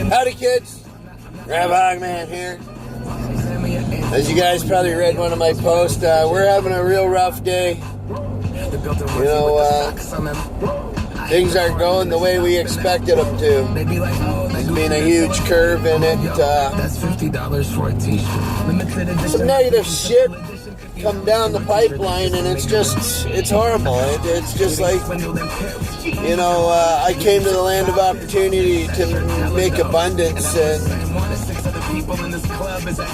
Howdy kids, Grab Hogman here. As you guys probably read one of my posts, we're having a real rough day. You know, things aren't going the way we expected them to. There's been a huge curve in it. Some negative shit come down the pipeline, and it's horrible. It's just like, you know, I came to the land of opportunity to make abundance, and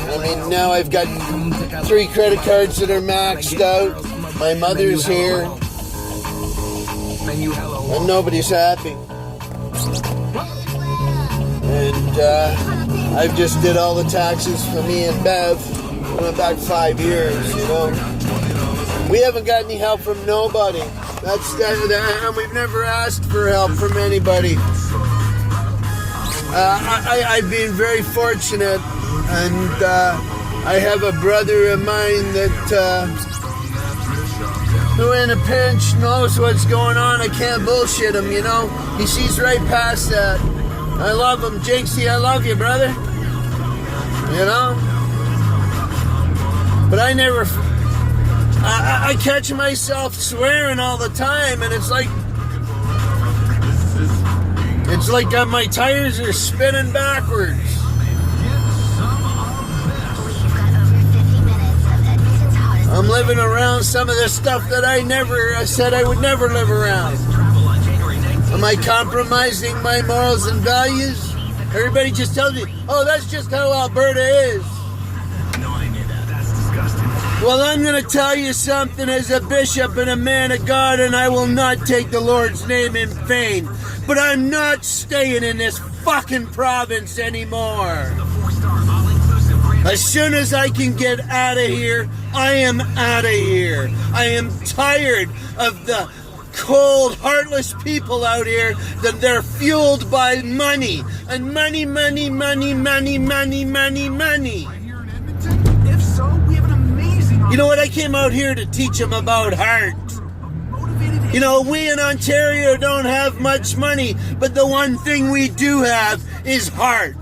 I mean, now I've got 3 credit cards that are maxed out. My mother's here, and nobody's happy. And I've just did all the taxes for me and Bev. We went back 5 years, you know. We haven't got any help from nobody. And we've never asked for help from anybody. I've been very fortunate, and I have a brother of mine that who in a pinch knows what's going on. I can't bullshit him, you know. He sees right past that. I love him. Jinxie, I love you, brother. You know? But I never... I catch myself swearing all the time, and it's like my tires are spinning backwards. I'm living around some of the stuff that I said I would never live around. Am I compromising my morals and values? Everybody just tells me, oh, that's just how Alberta is. Well, I'm going to tell you something as a bishop and a man of God, and I will not take the Lord's name in vain. But I'm not staying in this fucking province anymore. As soon as I can get out of here, I am out of here. I am tired of the cold, heartless people out here that they're fueled by money. And money, money, money, money, money, money, money. You know what? I came out here to teach them about heart. You know, we in Ontario don't have much money, but the one thing we do have is heart.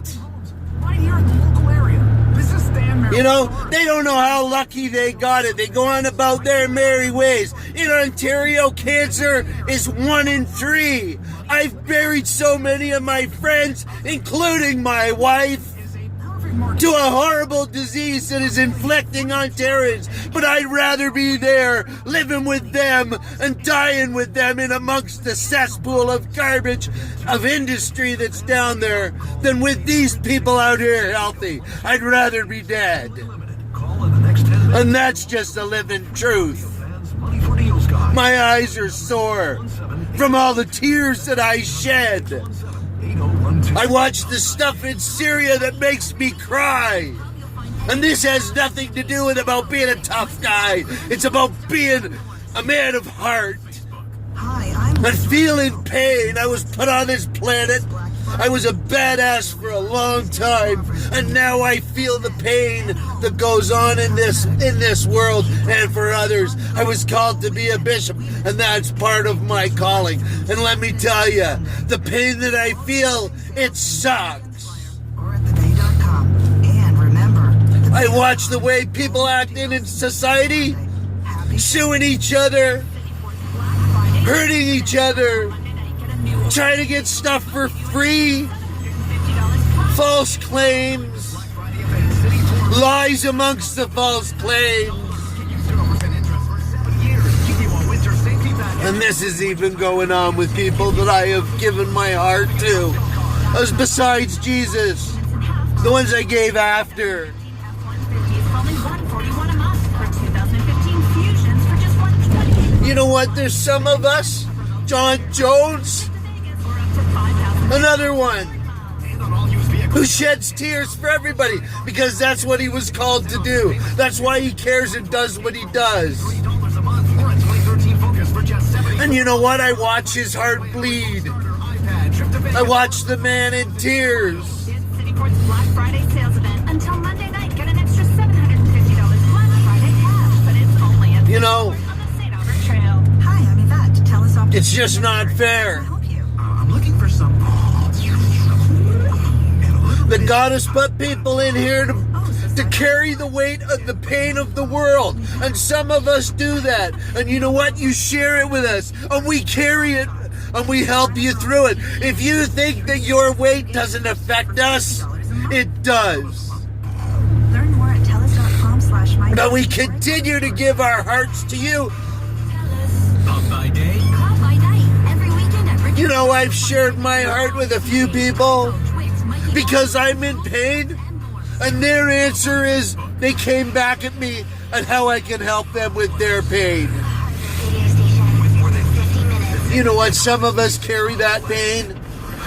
You know, they don't know how lucky they got it. They go on about their merry ways. In Ontario, cancer is 1 in 3. I've buried so many of my friends, including my wife, to a horrible disease that is inflicting Ontarians. But I'd rather be there, living with them and dying with them in amongst the cesspool of garbage of industry that's down there than with these people out here healthy. I'd rather be dead. And that's just the living truth. My eyes are sore from all the tears that I shed. I watch the stuff in Syria that makes me cry. And this has nothing to do with about being a tough guy. It's about being a man of heart. And feeling pain. I was put on this planet. I was a badass for a long time. And now I feel the pain that goes on in this world and for others. I was called to be a bishop, and that's part of my calling. And let me tell you, the pain that I feel, it sucks. I watch the way people act in society, suing each other, hurting each other, trying to get stuff for free, false claims, lies amongst the false claims. And this is even going on with people that I have given my heart to. As besides Jesus, the ones I gave after. You know what? There's some of us, John Jones, another one, who sheds tears for everybody because that's what he was called to do. That's why he cares and does what he does. And you know what? I watch his heart bleed. I watch the man in tears. Citiport's Black Friday sales event until Monday night. Get an extra $750 Black Friday cash, but it's only at you know, on the St. Albert Trail. Hi, I'm Yvette. Tell us it's just not fair. help you. I'm looking for some. That God has put people in here to carry the weight of the pain of the world. And some of us do that. And you know what? You share it with us. And we carry it. And we help you through it. If you think that your weight doesn't affect us, it does. Learn more at tellus.com/my. But we continue to give our hearts to you. Pub by day. Club by night. Every weekend at Richard's. You know, I've shared my heart with a few people because I'm in pain. And their answer is they came back at me and how I can help them with their pain. You know what? Some of us carry that pain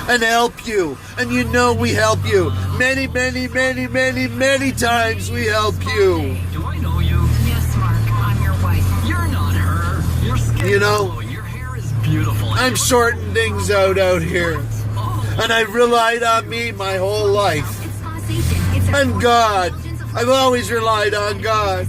and help you. And you know we help you. Many, many, many, many, many times we help you. Do I know you? Yes, Mark. I'm your wife. You're not her. Your skin. You know, Oh, your hair is beautiful. I'm sorting things out here. And I've relied on me my whole life. And God. I've always relied on God.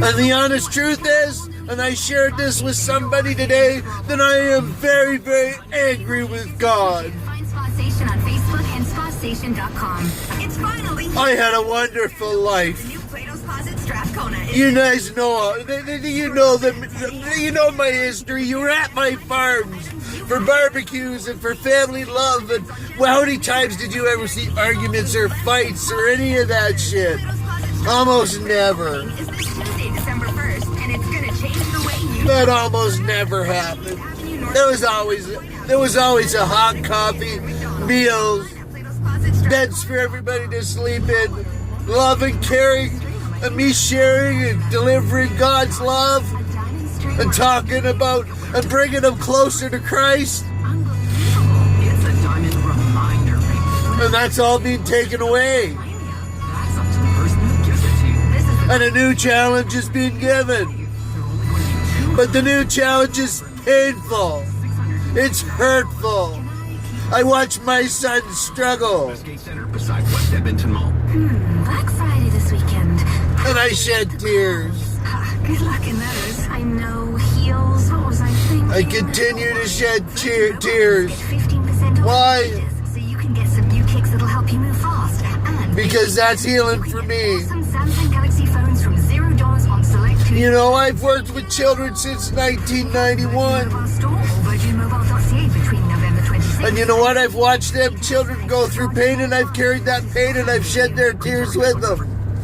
And the honest truth is, and I shared this with somebody today, that I am very, very angry with God. Find Spa Station on Facebook and spastation.com. It's finally I had a wonderful life. new Plato's Closet Strathcona. You guys know, you know my history. You were at my farms for barbecues and for family love. And well, how many times did you ever see arguments or fights or any of that shit? Almost never. Is this Tuesday, December 1st, and it's gonna change the way you. That almost never happened. There was always a hot coffee, meals, beds for everybody to sleep in, love and caring, and me sharing and delivering God's love and talking about and bringing them closer to Christ. It's a diamond reminder ring. And that's all being taken away. That's up to the person who gives it to you. And a new challenge is being given. But the new challenge is painful. It's hurtful. I watch my son struggle. Westgate Center beside West Edmonton Mall. Black Friday this weekend. And I shed tears. Good luck in those. I know heels. What was I thinking? I continue to shed tears. 15% off. Why? So you can get some new kicks that'll help you move fast. And Because that's healing for me. some Samsung Galaxy phones from $0 on select. You know, I've worked with children since 1991. Mobile store or virginmobile.ca between November 26th. And you know what? I've watched them children go through pain, and I've carried that pain, and I've shed their tears with them.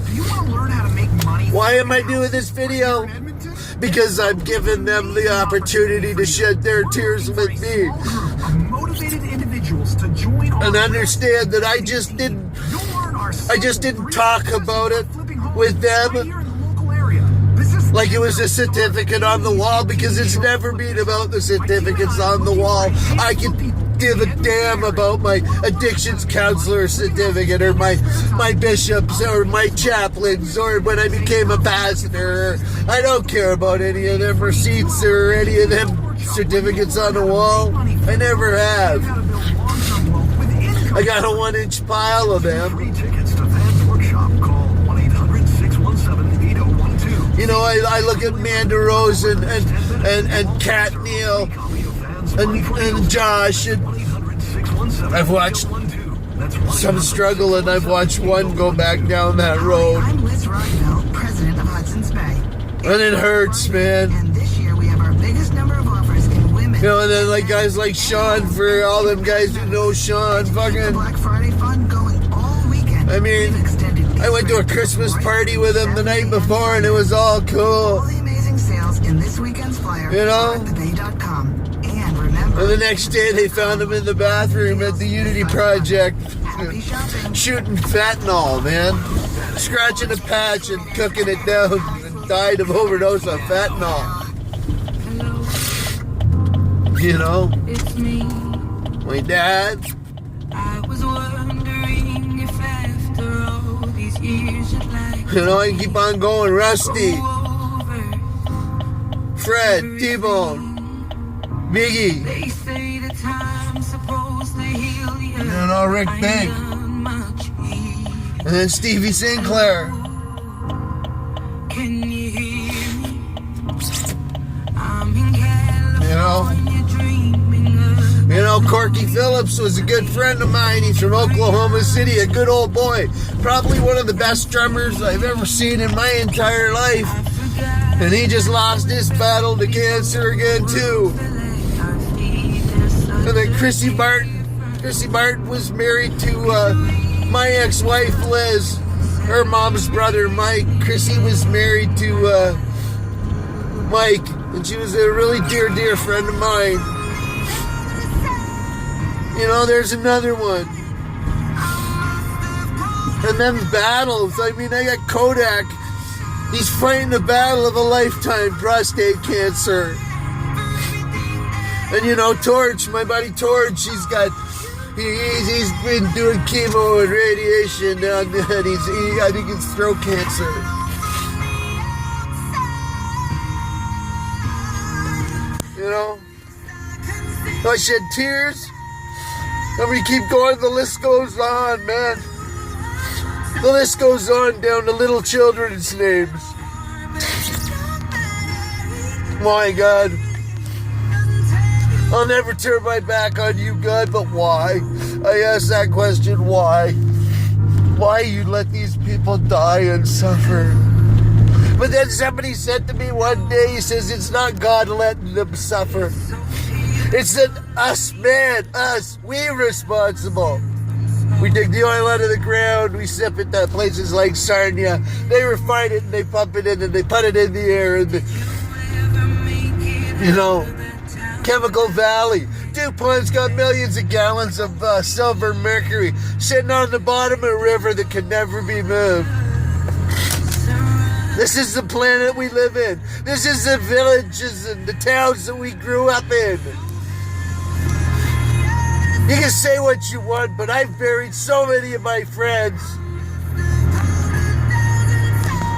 Do you want to learn how to make money? Why am I doing this video? Because I'm giving them the opportunity to shed their tears with me. Motivated individuals to join And understand that I just didn't talk about it with them like it was a certificate on the wall, because it's never been about the certificates on the wall. I can give a damn about my addictions counselor certificate or my bishops or my chaplains or when I became a pastor. I don't care about any of them receipts or any of them certificates on the wall. I never have. I got a 1-inch pile of them. Tickets to Vans Workshop. Call 1-800-617-8012. You know, I look at Manda Rose and Kat Neal and Josh, and I've watched some struggle, and I've watched one go back down that road. I'm Liz Rockville, president of Hudson's Bay. And it hurts, man. And this year we have our biggest number of offers in women. You know, and then like guys like Sean, for all them guys who know Sean, fucking, Black Friday fun going all weekend. I mean, We've extended I went to a Christmas party with him the night before, and it was all cool. all the amazing sales in this weekend's flyer You know? at thebay.com. And remember, And the next day they found him in the bathroom at the Unity Project, happy shopping. shooting fentanyl, man. Scratching a patch and cooking it down, and died of overdose of fentanyl. You know? It's me. My dad, I was wondering if after all these years you'd like you know, I keep on going. Rusty, to go over. Fred, T-Bone, Biggie, They say the time's supposed to heal you. you know, Rick I Bank, am much healed. and then Stevie Sinclair. Can you hear me? I'm in California You know? dreaming of You know, Corky Phillips was a good friend of mine. He's from Oklahoma City, a good old boy. Probably one of the best drummers I've ever seen in my entire life. And he just lost his battle to cancer again, too. And then Chrissy Barton was married to my ex-wife, Liz. Her mom's brother, Mike. Chrissy was married to Mike. And she was a really dear, dear friend of mine. You know, there's another one. And then battles. I mean, I got Kodak. He's fighting the battle of a lifetime, prostate cancer. And you know, Torch, my buddy Torch, he's been doing chemo and radiation, and I think it's throat cancer. You know, I shed tears. And we keep going, the list goes on, man. The list goes on down to little children's names. My God. I'll never turn my back on you, God, but why? I ask that question, why? Why you let these people die and suffer? But then somebody said to me one day, he says, it's not God letting them suffer. It's that us, we're responsible. We dig the oil out of the ground, we sip it at places like Sarnia. They refine it and they pump it in and they put it in the air. And you know, Chemical Valley. DuPont's got millions of gallons of silver mercury sitting on the bottom of a river that can never be moved. This is the planet we live in. This is the villages and the towns that we grew up in. You can say what you want, but I've buried so many of my friends.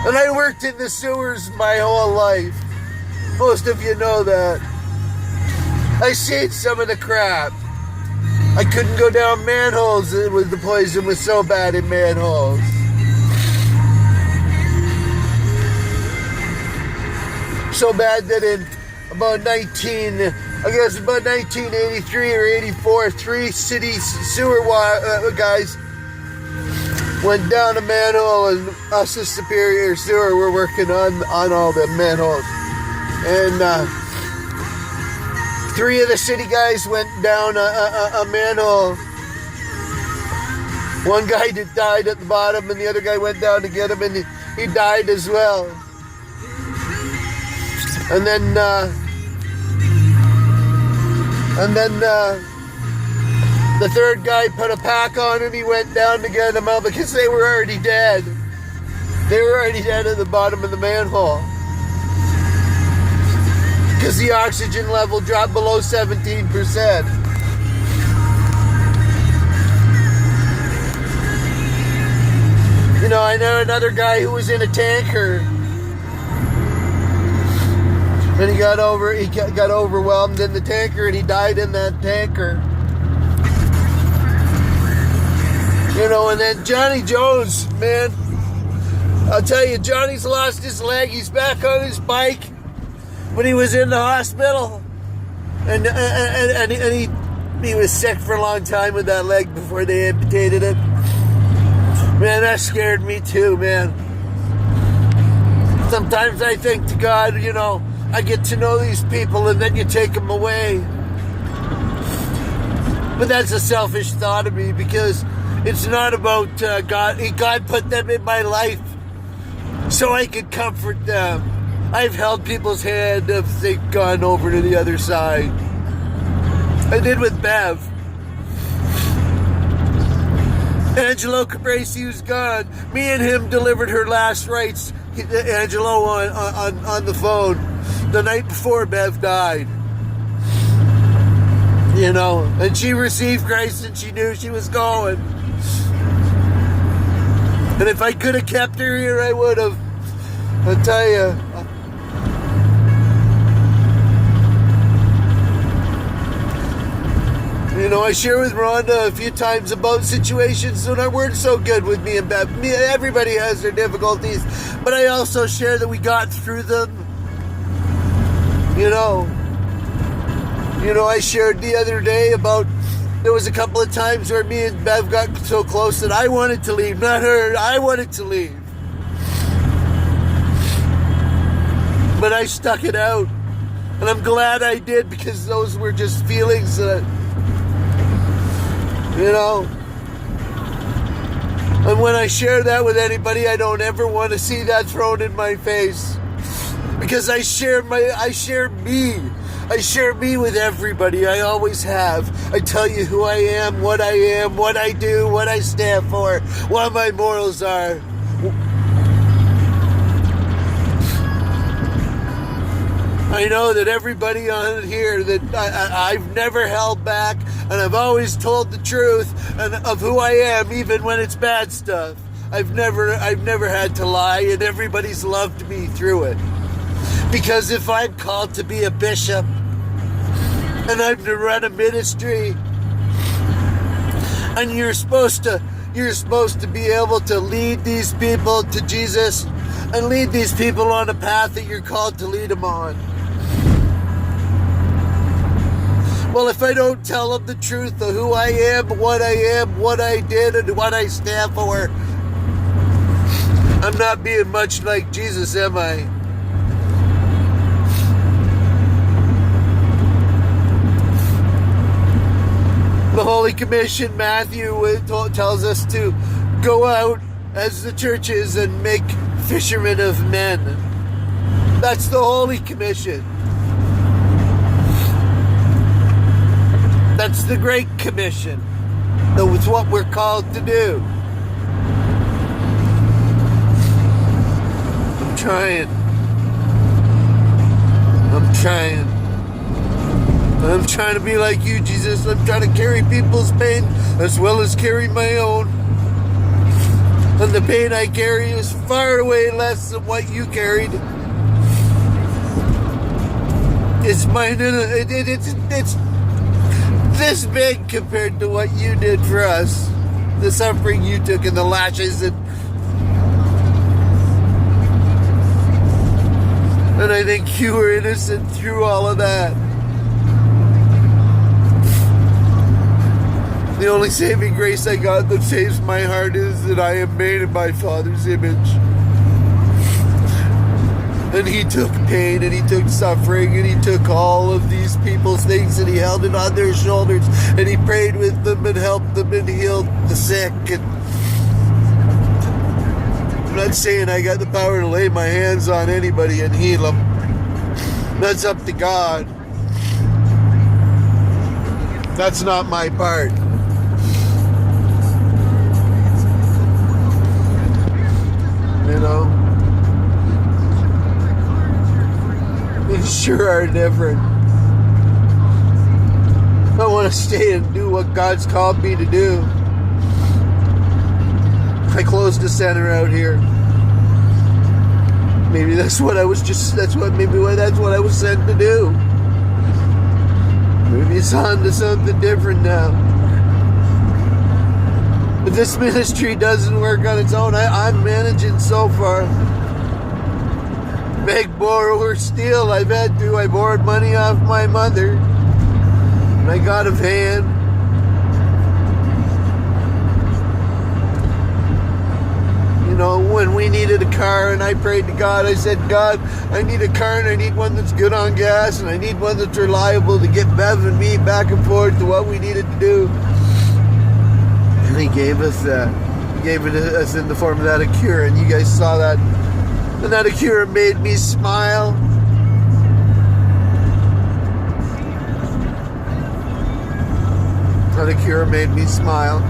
And I worked in the sewers my whole life. Most of you know that. I seen some of the crap. I couldn't go down manholes. The poison was so bad in manholes. So bad that in about 1983 or 84, 3 city sewer guys went down a manhole, and us as Superior Sewer were working on all the manholes. And 3 of the city guys went down a manhole. One guy died at the bottom, and the other guy went down to get him, and he died as well. And then the third guy put a pack on and he went down to get them out because they were already dead. They were already dead at the bottom of the manhole. Because the oxygen level dropped below 17%. You know, I know another guy who was in a tanker. And he got overwhelmed in the tanker and he died in that tanker. You know, and then Johnny Jones, man. I'll tell you, Johnny's lost his leg. He's back on his bike. When he was in the hospital. And he was sick for a long time with that leg before they amputated it. Man, that scared me too, man. Sometimes I think to God, you know, I get to know these people and then you take them away. But that's a selfish thought of me because it's not about God. God put them in my life so I could comfort them. I've held people's hand if they've gone over to the other side. I did with Bev. Angelo Caprese was gone. Me and him delivered her last rites, Angelo, on the phone the night before Bev died. You know, and she received Christ and she knew she was going. And if I could have kept her here, I would have. I'll tell you. You know, I share with Rhonda a few times about situations that weren't so good with me and Bev. Everybody has their difficulties, but I also share that we got through them. You You know, I shared the other day about there was a couple of times where me and Bev got so close that I wanted to leave, not her. I wanted to leave. But I stuck it out. And I'm glad I did, because those were just feelings that, you know. And when I share that with anybody, I don't ever want to see that thrown in my face. Because I share me. I share me with everybody. I always have. I tell you who I am, what I do, what I stand for, what my morals are. I know that everybody on here, that I've never held back, and I've always told the truth and of who I am, even when it's bad stuff. I've never had to lie, and everybody's loved me through it. Because if I'm called to be a bishop, and I'm to run a ministry, and you're supposed to be able to lead these people to Jesus, and lead these people on a path that you're called to lead them on. Well, if I don't tell them the truth of who I am, what I did, and what I stand for, I'm not being much like Jesus, am I? The Holy Commission, Matthew tells us to go out as the churches and make fishermen of men. That's the Holy Commission. That's the Great Commission. That's what we're called to do. I'm trying. I'm trying to be like you, Jesus. I'm trying to carry people's pain as well as carry my own. And the pain I carry is far away less than what you carried. It's mine, it's this big compared to what you did for us. The suffering you took and the lashes, and I think you were innocent through all of that. The only saving grace I got that saves my heart is that I am made in my Father's image. And he took pain, and he took suffering, and he took all of these people's things, and he held it on their shoulders, and he prayed with them and helped them and healed the sick. And I'm not saying I got the power to lay my hands on anybody and heal them. That's up to God. That's not my part. You know? We sure are different. I want to stay and do what God's called me to do. I closed the center out here. Maybe that's what I was sent to do. Maybe it's on to something different now. But this ministry doesn't work on its own. I'm managing so far. Beg, borrow, or steal. I've had to. I borrowed money off my mother. And I got a van. You know, when we needed a car and I prayed to God, I said, God, I need a car and I need one that's good on gas and I need one that's reliable to get Bev and me back and forth to what we needed to do. And he gave us that. He gave it us in the form of that Acura, and you guys saw that. And that Acura made me smile. That Acura made me smile.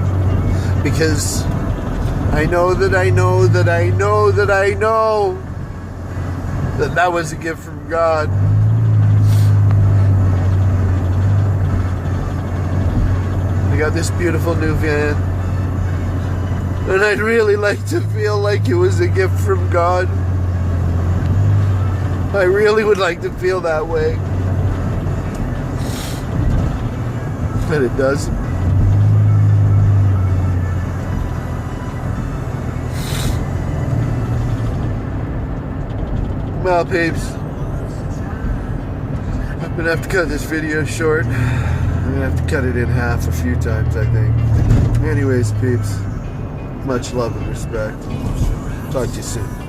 Because I know that that was a gift from God. I got this beautiful new van. And I'd really like to feel like it was a gift from God. I really would like to feel that way. But it doesn't. Well, peeps, I'm gonna have to cut this video short. I'm gonna have to cut it in half a few times, I think. Anyways, peeps, much love and respect. Talk to you soon.